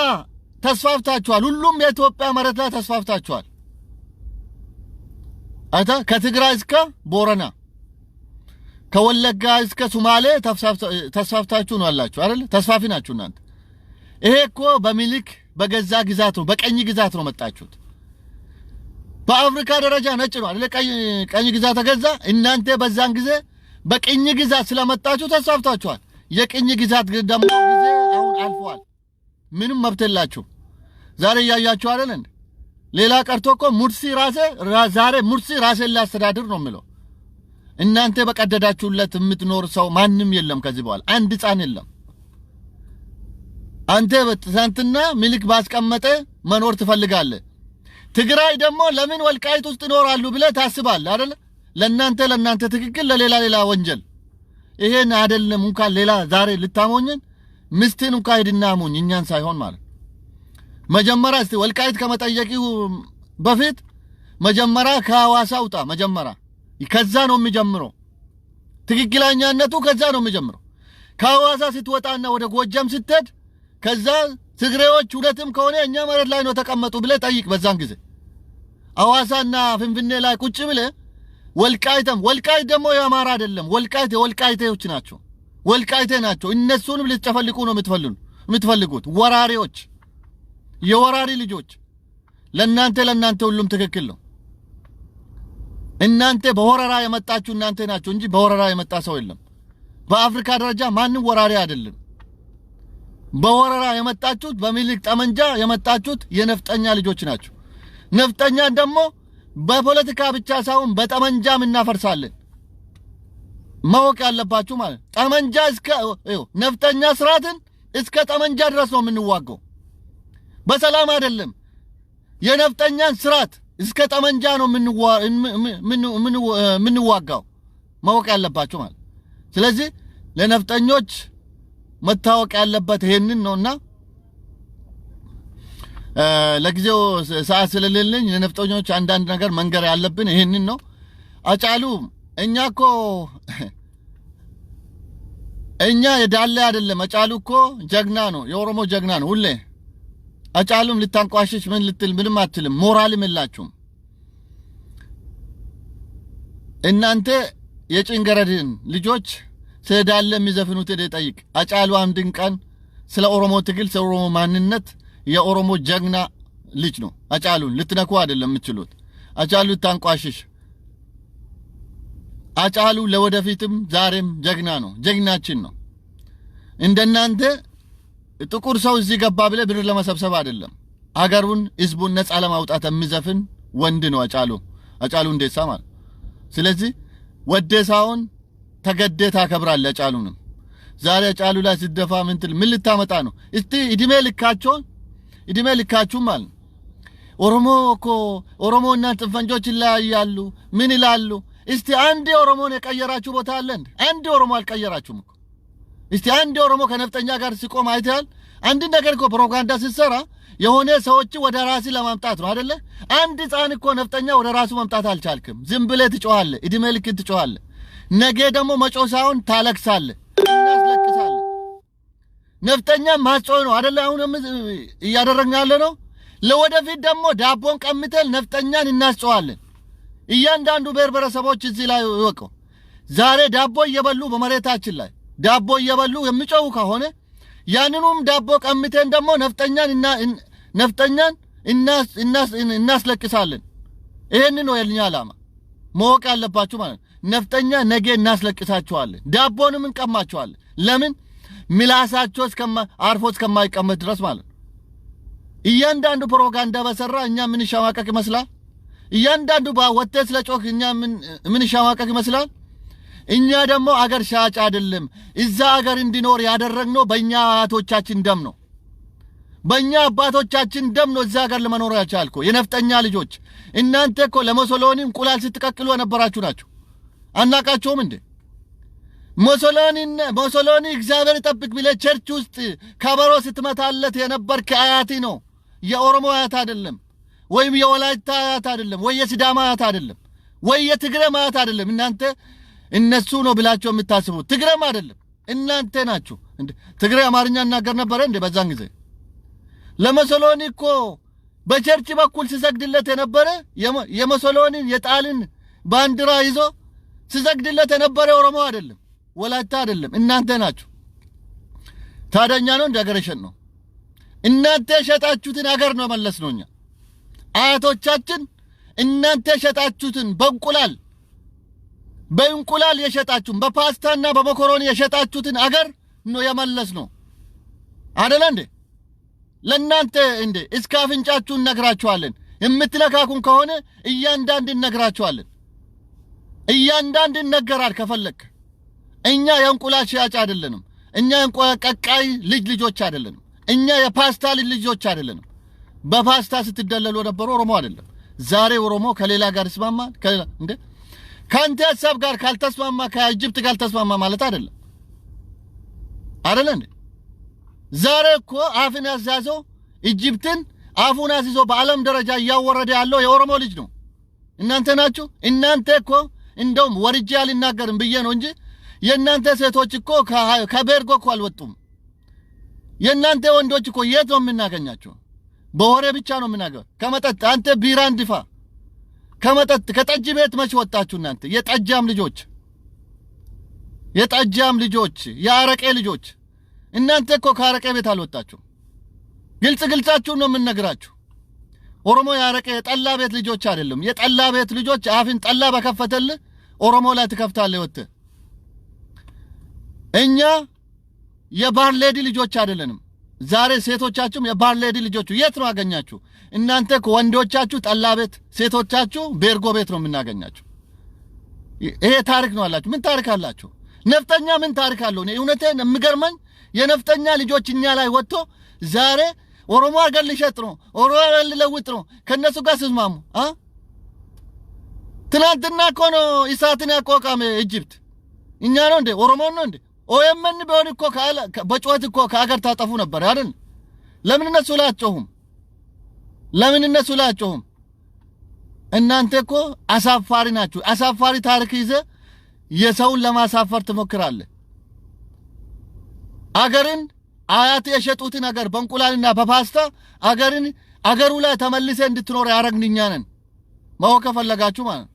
ተስፋፍታችኋል ሁሉም የኢትዮጵያ መሬት ላይ ተስፋፍታችኋል አታ ከትግራይ እስከ ቦረና ከወለጋ እስከ ሶማሌ ተስፋፍታችሁ ነው አላችሁ አይደል ተስፋፊ ናችሁ እናንተ ይሄ እኮ በሚኒሊክ በገዛ ግዛት ነው በቀኝ ግዛት ነው መጣችሁት በአፍሪካ ደረጃ ነጭ ነው አይደል ቀኝ ግዛት ተገዛ እናንተ በዛን ጊዜ በቀኝ ግዛት ስለመጣችሁ ተስፋፍታችኋል የቀኝ ግዛት ደግሞ ጊዜ አሁን አልፏል ምንም መብትላችሁ ዛሬ ያያችሁ አይደል እንዴ ሌላ ቀርቶ እኮ ሙርሲ ራሴ ዛሬ ሙርሲ ራሴ ላስተዳድር ነው የሚለው እናንተ በቀደዳችሁለት የምትኖር ሰው ማንም የለም ከዚህ በኋላ አንድ ሕፃን የለም አንተ በትሳንትና ምልክ ባስቀመጠ መኖር ትፈልጋለህ ትግራይ ደግሞ ለምን ወልቃይት ውስጥ ይኖራሉ ብለህ ታስባለህ አይደል ለናንተ ትክክል ለሌላ ወንጀል ይሄን አይደለም እንኳን ሌላ ዛሬ ልታሞኝን ምስትን እንኳን ሄድና አሞኝ እኛን ሳይሆን ማለት መጀመሪያ እስቲ ወልቃይት ከመጠየቂው በፊት መጀመሪያ ከሐዋሳ ውጣ መጀመሪያ ከዛ ነው የሚጀምረው ትክክለኛነቱ ከዛ ነው የሚጀምረው ከሐዋሳ ስትወጣና ወደ ጎጃም ስትሄድ ከዛ ትግሬዎች ሁለቱም ከሆነ እኛ መሬት ላይ ነው ተቀመጡ ብለህ ጠይቅ በዛን ጊዜ ሐዋሳና ፍንፍኔ ላይ ቁጭ ብለህ ወልቃይት ደግሞ የአማራ አይደለም ወልቃይቴዎች ናቸው ወልቃይቴ ናቸው እነሱንም ልትጨፈልቁ ነው የምትፈልጉት ወራሪዎች የወራሪ ልጆች ለናንተ ሁሉም ትክክል ነው እናንተ በወራራ የመጣችሁ እናንተ ናችሁ እንጂ በወራራ የመጣ ሰው የለም በአፍሪካ ደረጃ ማንንም ወራሪ አይደለም በወራራ የመጣችሁት በሚሊክ ጠመንጃ የመጣችሁት የነፍጠኛ ልጆች ናቸው ነፍጠኛ ደግሞ በፖለቲካ ብቻ ሳይሆን በጠመንጃም እናፈርሳለን ማወቅ ያለባችሁ ማለት ጠመንጃ እስከ ነፍጠኛ ስራትን እስከ ጠመንጃ ድረስ ነው የምንዋጋው በሰላም አይደለም የነፍጠኛን ስራት እስከ ጠመንጃ ነው የምንዋጋው ማወቅ ያለባችሁ ማለት ስለዚህ ለነፍጠኞች መታወቅ ያለበት ይሄንን ነውና ለጊዜው ሰዓት ስለሌለኝ ለነፍጠኞች አንዳንድ ነገር መንገር ያለብን ይሄንን ነው አጫሉ እኛ የዳለ አይደለም አጫሉ እኮ ጀግና ነው የኦሮሞ ጀግና ነው ሁሌ አጫሉም ልታንቋሽሽ ምን ልትል ምንም አትልም ሞራልም የላችሁም እናንተ የጭንገረድን ልጆች ስለዳለ የሚዘፍኑት ጠይቅ አጫሉ አንድን ቀን ስለ ኦሮሞ ትግል ስለ ኦሮሞ ማንነት የኦሮሞ ጀግና ልጅ ነው አጫሉን ልትነኩ አይደለም የምትችሉት አጫሉ ታንቋሽሽ አጫሉ ለወደፊትም ዛሬም ጀግና ነው ጀግናችን ነው እንደናንተ ጥቁር ሰው እዚህ ገባ ብለ ብር ለመሰብሰብ አይደለም አገሩን ህዝቡን ነፃ ለማውጣት የሚዘፍን ወንድ ነው አጫሉ እንደሳ ማለት ስለዚህ ወደሳውን ተገደታ ከብራለ አጫሉንም ዛሬ አጫሉ ላይ ሲደፋ ምን ልታመጣ ነው እስቲ እድሜ ልካችሁ ማለት ኦሮሞና ጥንፈንጆች ይላያሉ ምን ይላሉ እስቲ አንድ ኦሮሞን የቀየራችሁ ቦታ አለ እንዴ አንድ ኦሮሞ አልቀየራችሁም እኮ እስቲ አንድ ኦሮሞ ከነፍጠኛ ጋር ሲቆም አይተሃል አንድ ነገር እኮ ፕሮፓጋንዳ ሲሰራ የሆነ ሰዎች ወደ ራስ ለማምጣት ነው አይደለ አንድ ሕፃን እኮ ነፍጠኛ ወደ ራሱ ማምጣት አልቻልክም ዝም ብለህ ትጮሃለህ እድሜ ልክ ትጮሃለህ ነገ ደግሞ መጮሳውን ታለቅሳለህ እናስለቅሳለህ ነፍጠኛ ማጮህ ነው አይደለ አሁን እያደረግን ያለ ነው ለወደፊት ደግሞ ዳቦን ቀምተል ነፍጠኛን እናስጮሃለን እያንዳንዱ ብሔረሰቦች እዚህ ላይ ይወቀው ዛሬ ዳቦ እየበሉ በመሬታችን ላይ ዳቦ እየበሉ የሚጮሁ ከሆነ ያንኑም ዳቦ ቀምተን ደግሞ ነፍጠኛን እናስለቅሳለን ይሄን ነው የኛ ዓላማ ማወቅ ያለባችሁ ማለት ነፍጠኛ ነገ እናስለቅሳቸዋለን ዳቦንም እንቀማቸዋለን ለምን ምላሳቸው አርፎ እስከማይቀመጥ ድረስ ማለት እያንዳንዱ ፕሮፓጋንዳ በሰራ እኛ ምን ሻማቀቅ ይመስላል እያንዳንዱ ባወተስ ለጮክ እኛ ምን ሻማቀቅ ይመስላል እኛ ደግሞ አገር ሻጭ አይደለም እዛ አገር እንዲኖር ያደረግነው በእኛ አባቶቻችን ደም ነው በእኛ አባቶቻችን ደም ነው እዛ አገር ለመኖር ያቻልኩ የነፍጠኛ ልጆች እናንተ እኮ ለሞሶሎኒ እንቁላል ስትቀቅሉ የነበራችሁ ናችሁ አናቃቸውም እንዴ ሞሶሎኒ እግዚአብሔር ይጠብቅ ቢለ ቸርች ውስጥ ከበሮ ስትመታለት የነበር ከአያቲ ነው የኦሮሞ አያት አይደለም ወይም የወላይታ አያት አይደለም ወይ የሲዳማ አያት አይደለም ወይ የትግሬ አያት አይደለም እናንተ እነሱ ነው ብላችሁ የምታስቡት ትግሬም አይደለም እናንተ ናችሁ ትግሬ አማርኛ እናገር ነበር እንዴ በዛን ጊዜ ለሞሶሎኒ እኮ በቸርች በኩል ሲሰግድለት የነበረ የሞሶሎኒን የጣልን ባንዲራ ይዞ ሲሰግድለት የነበረ ኦሮሞ አይደለም ወላይታ አይደለም እናንተ ናችሁ ታደኛ ነው እንደገረሸን ነው እናንተ ሸጣችሁትን አገር ነው መለስነውኛ አያቶቻችን እናንተ ሸጣችሁትን በእንቁላል የሸጣችሁን በፓስታና በመኮሮኒ የሸጣችሁትን አገር ነው የመለስ ነው አይደል እንዴ ለናንተ እንዴ እስከ አፍንጫችሁን ነግራችኋለን የምትለካኩን ከሆነ እያንዳንድ ነግራችኋለን እያንዳንዱ ይነገራል ከፈለክ እኛ የእንቁላል ሽያጭ አይደለንም እኛ እንቆቀቃይ ልጆች አይደለንም እኛ የፓስታ ልጆች አይደለንም በፓስታ ስትደለሉ ነበር ኦሮሞ አይደለም ዛሬ ኦሮሞ ከሌላ ጋር ይስማማል ከሌላ እንዴ ካንተ ሐሳብ ጋር ካልተስማማ ከኢጅፕት ጋር ተስማማ ማለት አይደለም እንዴ ዛሬ እኮ አፍን ያዛዘው ኢጅፕትን አፉን አዝዞ በዓለም ደረጃ ያወረደ ያለው የኦሮሞ ልጅ ነው እናንተ ናችሁ እናንተ እኮ እንደውም ወርጄ አልናገርም ብዬ ነው እንጂ የእናንተ ሴቶች እኮ ከቤርጎ እኮ አልወጡም የእናንተ ወንዶች እኮ የት ነው የምናገኛቸው በወሬ ብቻ ነው የምናገር ከመጠጥ አንተ ቢራ እንድፋ ከመጠጥ ከጠጅ ቤት መች ወጣችሁ እናንተ የጠጃም ልጆች የአረቄ ልጆች እናንተ እኮ ከአረቄ ቤት አልወጣችሁ ግልጻችሁ ነው የምንነግራችሁ ኦሮሞ ያረቀ የጠላ ቤት ልጆች አይደለም የጠላ ቤት ልጆች አፍን ጠላ በከፈተል ኦሮሞ ላይ ተከፍታለህ ወጥ እኛ የባርሌዲ ልጆች አይደለንም ዛሬ ሴቶቻችሁም የባርሌዲ ልጆች የት ነው አገኛችሁ እናንተ ወንዶቻችሁ ጠላ ቤት ሴቶቻችሁ ቤርጎ ቤት ነው የምናገኛችሁ ይሄ ታሪክ ነው አላችሁ ምን ታሪክ አላችሁ ነፍጠኛ ምን ታሪክ አለው ነው እውነቴን የምገርመኝ የነፍጠኛ ልጆች እኛ ላይ ወጥቶ ዛሬ ኦሮሞ አገር ሊሸጥ ነው ኦሮሞ ሊለውጥ ነው ከነሱ ጋር ስማሙ ትናንትና እኮ ነው ኢሳትን ያቋቋመ ኢጅፕት እኛ ነው እንዴ ኦሮሞ ነው እንዴ ኦየመን ቢሆን እኮ በጩኸት እኮ ከአገር ታጠፉ ነበር አይደል ለምን እነሱ ላይ አጨሁም እናንተ እኮ አሳፋሪ ናችሁ አሳፋሪ ታሪክ ይዘ የሰውን ለማሳፈር ትሞክራለህ አገርን አያት የሸጡት ነገር በእንቁላልና በፓስታ አገሩ ላይ ተመልሰ እንድትኖር ያረግንኛ ነን ማወቅ ፈለጋችሁ ማለት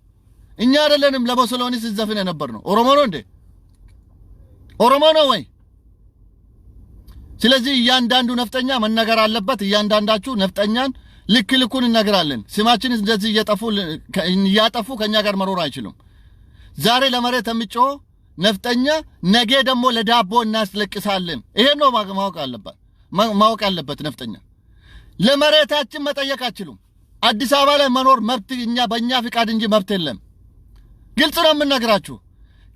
እኛ አይደለንም ለቦሰሎኒ ሲዘፍን ነበር ነው ኦሮሞ ነው እንዴ ኦሮሞ ነው ወይ ስለዚህ እያንዳንዱ ነፍጠኛ መነገር አለበት እያንዳንዳችሁ ነፍጠኛን ልክልኩን እንነግራለን ስማችን እንደዚህ እያጠፉ ከኛ ጋር መኖር አይችሉም ዛሬ ለመሬት ተምጮ ነፍጠኛ ነገ ደግሞ ለዳቦ እናስለቅሳለን ይሄ ነው ማወቅ አለበት ነፍጠኛ ለመሬታችን መጠየቅ አይችሉም አዲስ አበባ ላይ መኖር መብት በእኛ ፍቃድ እንጂ መብት የለም ግልጽ ነው የምነግራችሁ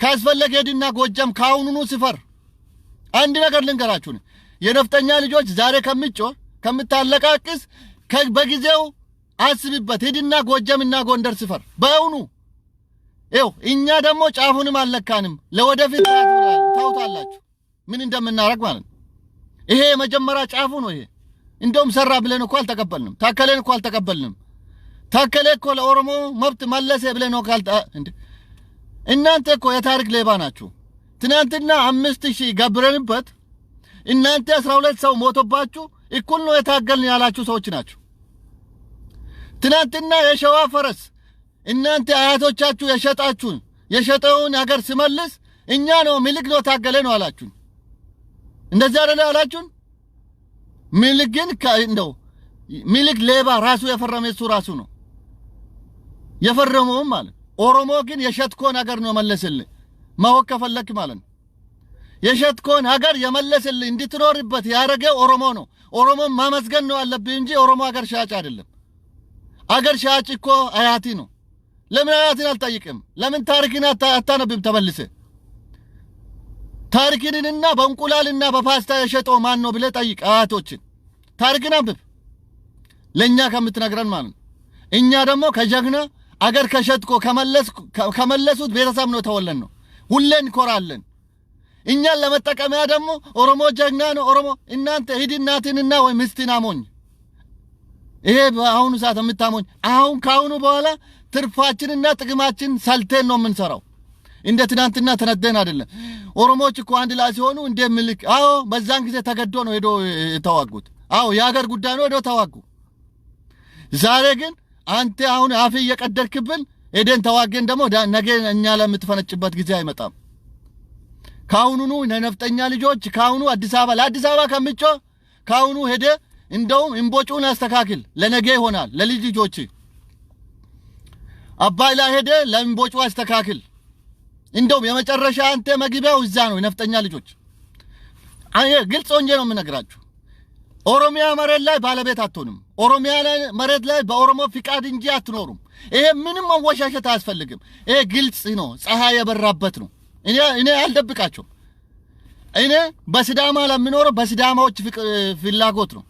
ካስፈለገ ሄድና ጎጃም ካሁኑኑ ስፈር አንድ ነገር ልንገራችሁ የነፍጠኛ ልጆች ዛሬ ከምታለቃቅስ በጊዜው አስብበት ሄድና ጎጃምና ጎንደር ስፈር በአሁኑ ይው እኛ ደግሞ ጫፉንም አለካንም ለወደፊት ታውታላችሁ ምን እንደምናረግ ማለት ይሄ መጀመሪያ ጫፉ ነው ይሄ እንደውም ሰራ ብለን እኮ አልተቀበልንም ታከለን እኮ አልተቀበልንም ታከለ እኮ ለኦሮሞ መብት መለሰ ብለን ነው እንዴ እናንተ እኮ የታሪክ ሌባ ናችሁ ትናንትና 5000 ገብረንበት እናንተ 12 ሰው ሞቶባችሁ እኩል ነው የታገልን ያላችሁ ሰዎች ናችሁ ትናንትና የሸዋ ፈረስ እናንተ አያቶቻችሁ የሸጠውን ሀገር ሲመልስ እኛ ነው ሚልክ ነው ታገለ ነው አላችሁ እንደዛ አይደለ አላችሁ ሚልክ ግን እንደው ሚልክ ሌባ ራሱ የፈረመ እሱ ራሱ ነው የፈረመው ማለት ኦሮሞ ግን የሸጥኮን ሀገር ነው መለስልህ ማወቅ ከፈለክ ማለት የሸጥኮን ሀገር የመለስልህ እንድትኖርበት ያረገው ኦሮሞ ነው ኦሮሞ ማመስገን ነው አለብህ እንጂ ኦሮሞ ሀገር ሻጭ አይደለም ሀገር ሻጭ እኮ አያቲ ነው ለምን አያትን አልጠይቅም ለምን ታሪክን አታነብም ተመልሰ ታሪክንና በእንቁላልና በፓስታ የሸጠው ማን ነው ብለህ ጠይቅ አያቶችን ታሪክን አንብብ ለኛ ከምትነግረን ማለት እኛ ደግሞ ከጀግና አገር ከሸጥኮ ከመለሱት ቤተሰብ ነው ተወለን ነው ሁሌን እንኮራለን እኛን ለመጠቀሚያ ደግሞ ኦሮሞ ጀግና ነው ኦሮሞ እናንተ ሂድናትንና ወይ ምስቲን አሞኝ ይሄ አሁን ሰዓት የምታሞኝ አሁን ካሁኑ በኋላ ትርፋችንና ጥቅማችን ሰልተን ነው የምንሰራው እንደ ትናንትና ተነደን አይደለም ኦሮሞዎች እኮ አንድ ላይ ሲሆኑ እንደ ምልክ በዛን ጊዜ ተገዶ ነው ሄዶ ተዋጉት የሀገር ጉዳይ ነው ሄዶ ተዋጉ ዛሬ ግን አንተ አሁን አፍ እየቀደርክብን ሄደን ተዋገን ደግሞ ነገ እኛ ለምትፈነጭበት ጊዜ አይመጣም ካሁኑኑ ነፍጠኛ ልጆች ካሁኑ አዲስ አበባ ከምጮ ካሁኑ ሄደ እንደውም እንቦጩን አስተካክል ለነገ ይሆናል ለልጅ ልጆች አባይ ላይ ሄደ ለእንቦጩ አስተካክል እንደውም የመጨረሻ አንተ መግቢያው እዛ ነው ነፍጠኛ ልጆች ግልጽ ሆኜ ነው የምነግራችሁ ኦሮሚያ መሬት ላይ ባለቤት አትሆንም ኦሮሚያ ላይ መሬት ላይ በኦሮሞ ፍቃድ እንጂ አትኖሩም። ይሄ ምንም መወሻሸት አያስፈልግም። ይሄ ግልጽ ነው፣ ፀሐይ የበራበት ነው። እኔ አልደብቃቸው። እኔ በሲዳማ ለምኖረው በሲዳማዎች ፍላጎት ነው።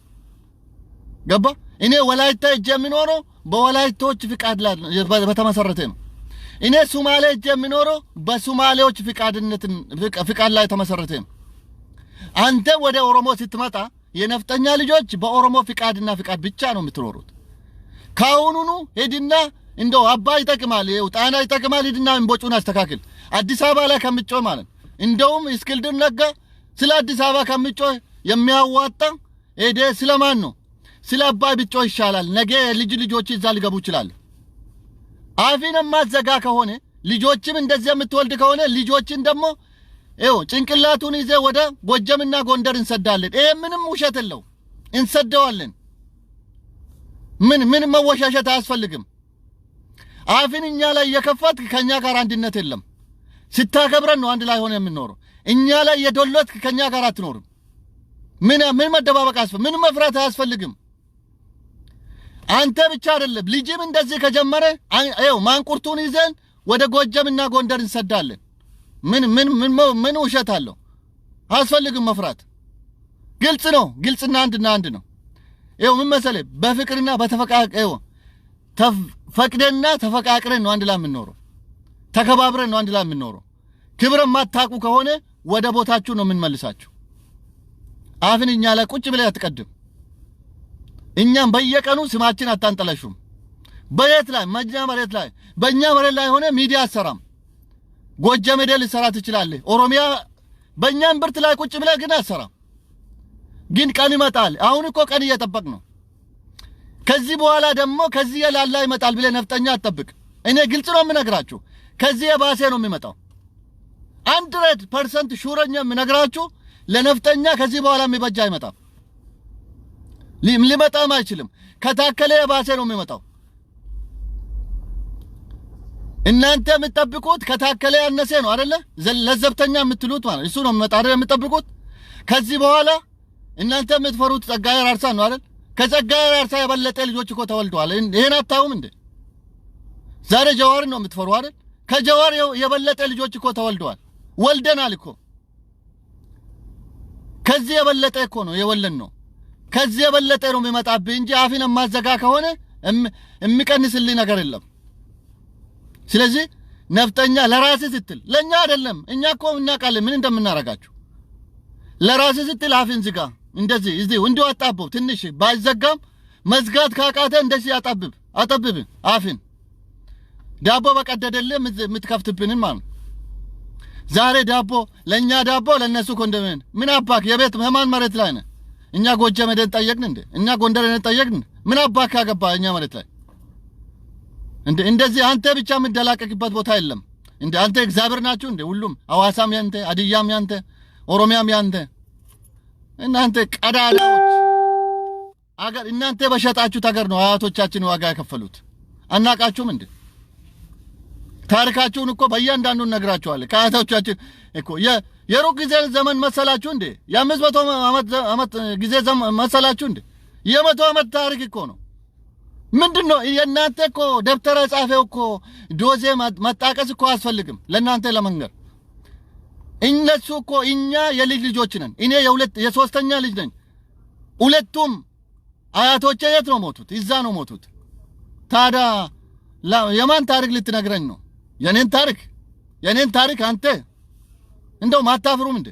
ገባ? እኔ ወላይታ እጄ የምኖረው በወላይቶች ፍቃድ ላይ በተመሰረተ ነው። እኔ ሶማሌ እጄ የምኖረው በሶማሌዎች ፍቃድ ላይ ተመሰረተ ነው። አንተ ወደ ኦሮሞ ስትመጣ የነፍጠኛ ልጆች በኦሮሞ ፍቃድና ፍቃድ ብቻ ነው የምትኖሩት። ካሁኑኑ ሄድና እንደው አባይ ይጠቅማል ጣና ይጠቅማል ሄድና እንቦጩን አስተካክል። አዲስ አበባ ላይ ከምጮህ ማለት እንደውም እስክንድር ነጋ ስለ አዲስ አበባ ከምጮህ የሚያዋጣ ሄደ ስለማን ነው? ስለ አባይ ብጮህ ይሻላል። ነገ ልጆች እዛ ሊገቡ ይችላል። አፊን ማዘጋ ከሆነ ልጆችም እንደዚህ የምትወልድ ከሆነ ልጆችን ደግሞ ጭንቅላቱን ይዘ ወደ ጎጀምና ጎንደር እንሰዳለን። ይሄ ምንም ውሸት የለው፣ እንሰደዋለን። ምን መወሻሸት አያስፈልግም። አፊን እኛ ላይ የከፈት ከኛ ጋር አንድነት የለም። ስታከብረን ነው አንድ ላይ ሆነ የምንኖረው። እኛ ላይ የዶሎት ከኛ ጋር አትኖርም። ምን መደባበቅ አያስፈልግም። ምን መፍራት አያስፈልግም። አንተ ብቻ አይደለም ልጅም እንደዚህ ከጀመረ ማንቁርቱን ይዘን ወደ ጎጀምና ጎንደር እንሰዳለን። ምን ውሸት አለው? አያስፈልግም መፍራት። ግልጽ ነው። ግልጽና አንድ ነው። ምን መሰለህ በፍቅርና ፈቅደና ተፈቃቅረን ነው አንድ ላይ የምንኖረው። ተከባብረን ነው አንድ ላይ የምንኖረው። ክብርን ማታቁ ከሆነ ወደ ቦታችሁ ነው የምንመልሳችሁ። አፍን እኛ ላይ ቁጭ ብለህ አትቀድም። እኛም በየቀኑ ስማችን አታንጠለሹም። በየት ላይ መሬት ላይ በእኛ መሬት ላይ ሆነ ሚዲያ አሰራም። ጎጀም ሄደህ ልትሰራ ትችላለህ። ኦሮሚያ በእኛ እምብርት ላይ ቁጭ ብለህ ግን አሰራም። ግን ቀን ይመጣል። አሁን እኮ ቀን እየጠበቅ ነው። ከዚህ በኋላ ደግሞ ከዚህ የላላ ይመጣል ብለህ ነፍጠኛ አትጠብቅ። እኔ ግልጽ ነው የምነግራችሁ። ከዚህ የባሰ ነው የሚመጣው። 100% ሹረኛ የምነግራችሁ ለነፍጠኛ ከዚህ በኋላ የሚበጃ አይመጣም። ሊመጣም አይችልም። ከታከለ የባሰ ነው የሚመጣው። እናንተ የምትጠብቁት ከታከለ ያነሰ ነው አይደለ? ለዘብተኛ የምትሉት ማለት እሱ ነው የሚመጣ አይደል? የምትጠብቁት ከዚህ በኋላ እናንተ የምትፈሩት ጸጋዬ አራርሳ ነው አይደል? ከጸጋዬ አራርሳ የበለጠ ልጆች እኮ ተወልደዋል። ይሄን አታውም እንዴ? ዛሬ ጀዋር ነው የምትፈሩ አይደል? ከጀዋር የበለጠ ልጆች እኮ ተወልደዋል። ወልደናል እኮ። ከዚህ የበለጠ እኮ ነው የወለን ነው። ከዚህ የበለጠ ነው የሚመጣብህ እንጂ አፊን ማዘጋ ከሆነ የሚቀንስልኝ ነገር የለም። ስለዚህ ነፍጠኛ ለራስህ ስትል ለኛ አይደለም። እኛ እኮ እናውቃለን ምን እንደምናረጋችሁ። ለራስህ ስትል አፊን ዝጋ። እንደዚህ እንዲሁ አጣብብ። ትንሽ ባይዘጋም መዝጋት ካቃተ እንደዚህ አጠብብ አፊን። ዳቦ በቀደደልህ የምትከፍትብንን ማለት ዛሬ ዳቦ ለኛ ዳቦ ለነሱ ኮንደምን ምን አባክ የቤት ህማን መሬት ላይ ነህ። እኛ ጎጀም ሄደን ጠየቅን እንዴ? እኛ ጎንደር ሄደን ጠየቅን? ምን አባክ ያገባ እኛ መሬት ላይ እንዴ? እንደዚህ አንተ ብቻ የምትደላቀቅበት ቦታ የለም እንዴ? አንተ እግዚአብሔር ናችሁ እንዴ? ሁሉም ሐዋሳም ያንተ፣ አድያም ያንተ፣ ኦሮሚያም ያንተ። እናንተ ቀዳዳዎች አገር እናንተ በሸጣችሁት አገር ነው አያቶቻችን ዋጋ የከፈሉት። አናቃችሁም እንዴ? ታሪካችሁን እኮ በእያንዳንዱ ነግራችኋለሁ። ከአያቶቻችን እኮ የሩቅ ጊዜ ዘመን መሰላችሁ እንዴ? የ500 ዓመት ጊዜ ዘመን መሰላችሁ እንዴ? የ100 ዓመት ታሪክ እኮ ነው። ምንድነው የእናንተ እኮ ደብተራ ጻፈው እኮ ዶዜ መጣቀስ እኮ አያስፈልግም ለእናንተ ለመንገር። እነሱ እኮ እኛ የልጅ ልጆች ነን። እኔ የሶስተኛ ልጅ ነኝ። ሁለቱም አያቶቼ የት ነው ሞቱት? እዛ ነው ሞቱት። ታዲያ የማን ታሪክ ልትነግረኝ ነው? የኔን ታሪክ አንተ እንደው ማታፍሩም እንዴ?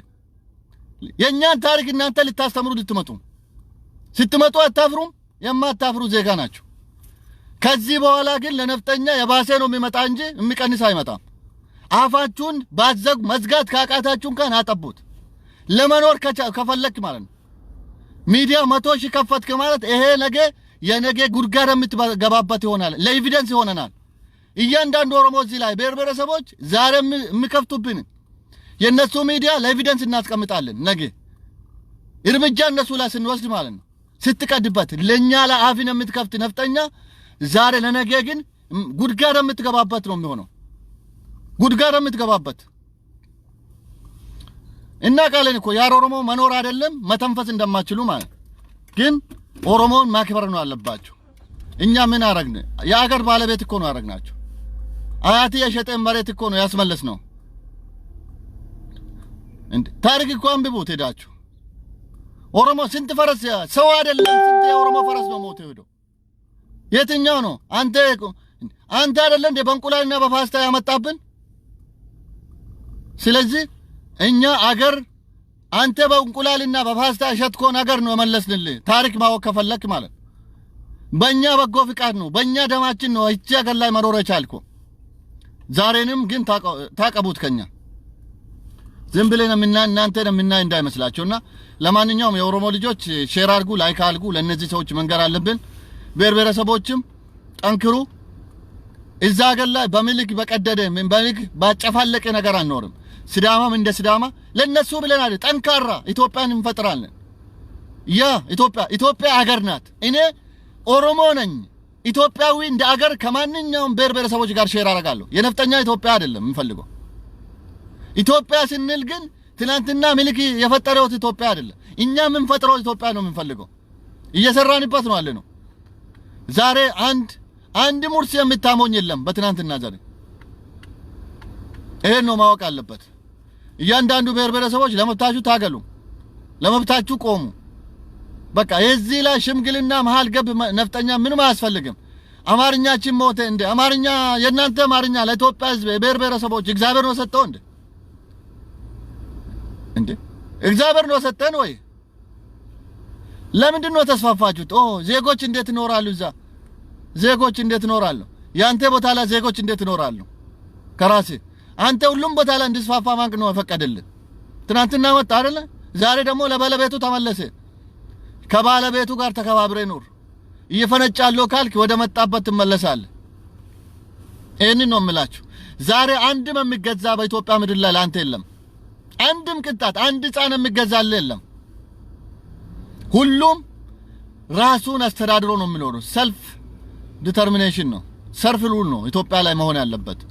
የኛን ታሪክ እናንተ ልታስተምሩ ስትመጡ አታፍሩም? የማታፍሩ ዜጋ ናችሁ። ከዚህ በኋላ ግን ለነፍጠኛ የባሰ ነው የሚመጣ እንጂ የሚቀንስ አይመጣም። አፋችሁን መዝጋት ካቃታችሁን ካን አጠቡት። ለመኖር ከፈለክ ማለት ነው ሚዲያ 100 ሺህ ከፈትክ ማለት ይሄ የነገ ጉድጓድ የምትገባበት ይሆናል። ለኤቪደንስ ይሆነናል። እያንዳንዱ ኦሮሞ እዚህ ላይ ብሔረሰቦች ዛሬ የሚከፍቱብን የነሱ ሚዲያ ለኤቪደንስ እናስቀምጣለን። ነገ እርምጃ እነሱ ላይ ስንወስድ ማለት ነው ስትቀድበት ለኛ ላይ አፊን የምትከፍት ነፍጠኛ ዛሬ ለነገ ግን ጉድጓድ የምትገባበት ነው የሚሆነው። ጉድጓድ የምትገባበት እና ቃለን እኮ ያሮ ኦሮሞ መኖር አይደለም መተንፈስ እንደማችሉ ማለት ግን ኦሮሞን ማክበር ነው አለባቸው እኛ ምን አረግነ የአገር ባለቤት እኮ ነው አረግናቸው አያቴ የሸጠን መሬት እኮ ነው ያስመለስ ነው እንዴ ታሪክ እኮ አንብቡት ሄዳችሁ ኦሮሞ ስንት ፈረስ ሰው አይደለም ስንት የኦሮሞ ፈረስ ነው ሞተ ሄዶ የትኛው ነው አንተ አይደለም እንደ በእንቁላልና በፓስታ ያመጣብን ስለዚህ እኛ አገር አንተ በእንቁላልና በፓስታ ሸጥኮን አገር ነው መለስንልህ ታሪክ ማወቅ ከፈለክ ማለት በእኛ በጎ ፍቃድ ነው በእኛ ደማችን ነው እቺ አገር ላይ መኖር የቻልከው ዛሬንም ግን ታቀቡት ከኛ ዝም ብለን እናንተ ለምናይ እንዳይመስላችሁና ለማንኛውም የኦሮሞ ልጆች ሼር አድርጉ ላይክ አድርጉ ለነዚህ ሰዎች መንገር አለብን ብሔረሰቦችም ጠንክሩ እዛ አገር ላይ በሚልክ በቀደደ ምን በሚልክ ባጨፋለቀ ነገር አንኖርም ሲዳማም እንደ ሲዳማ ለነሱ ብለን አይደል ጠንካራ ኢትዮጵያን እንፈጥራለን ያ ኢትዮጵያ አገር ናት እኔ ኦሮሞ ነኝ ኢትዮጵያዊ እንደ አገር ከማንኛውም ብሔረሰቦች ጋር ሼር አደርጋለሁ የነፍጠኛ ኢትዮጵያ አይደለም እንፈልገው ኢትዮጵያ ስንል ግን ትናንትና ሚልክ የፈጠረው ኢትዮጵያ አይደለም እኛ ምን ፈጥረው ኢትዮጵያ ነው የምንፈልገው እየሰራንበት ነው አለ ነው ዛሬ አንድ ሙርሲ የምታሞኝ የለም በትናንትና ዛሬ ይሄን ነው ማወቅ አለበት እያንዳንዱ ብሔረሰቦች ለመብታችሁ ታገሉ ለመብታችሁ ቆሙ በቃ የዚህ ላይ ሽምግልና መሃል ገብ ነፍጠኛ ምንም አያስፈልግም አማርኛችን ሞተ እንደ አማርኛ የናንተ አማርኛ ለኢትዮጵያ ህዝብ ብሔረሰቦች እግዚአብሔር ነው ሰጠው እንደ እግዚአብሔር ነው ሰጠን ወይ ለምንድን ነው ተስፋፋችሁት ዜጎች እንዴት ይኖራሉ እዛ ዜጎች እንዴት ይኖራሉ ያንተ ቦታ ላይ ዜጎች እንዴት ይኖራሉ ከራሴ አንተ ሁሉም ቦታ ላይ እንድስፋፋ ማንክ ነው ፈቀደልህ ትናንትና መጣ አይደለ ዛሬ ደግሞ ለባለቤቱ ተመለሰ ከባለቤቱ ጋር ተከባብረ ኑር እየፈነጫለው ካልክ ወደ መጣበት ትመለሳለህ እኔን ነው የምላችሁ ዛሬ አንድም የሚገዛ በኢትዮጵያ ምድር ላይ አንተ የለም አንድም ቅጣት አንድ ጻነ የሚገዛል የለም ሁሉም ራሱን አስተዳድሮ ነው የሚኖረው ሰልፍ ዲተርሚኔሽን ነው ሰልፍ ሩል ነው ኢትዮጵያ ላይ መሆን ያለበት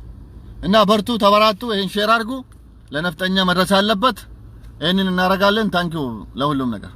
እና በርቱ ተበራቱ ይሄን ሼር አድርጉ ለነፍጠኛ መድረስ አለበት ይሄንን እናረጋለን ታንኪዩ ለሁሉም ነገር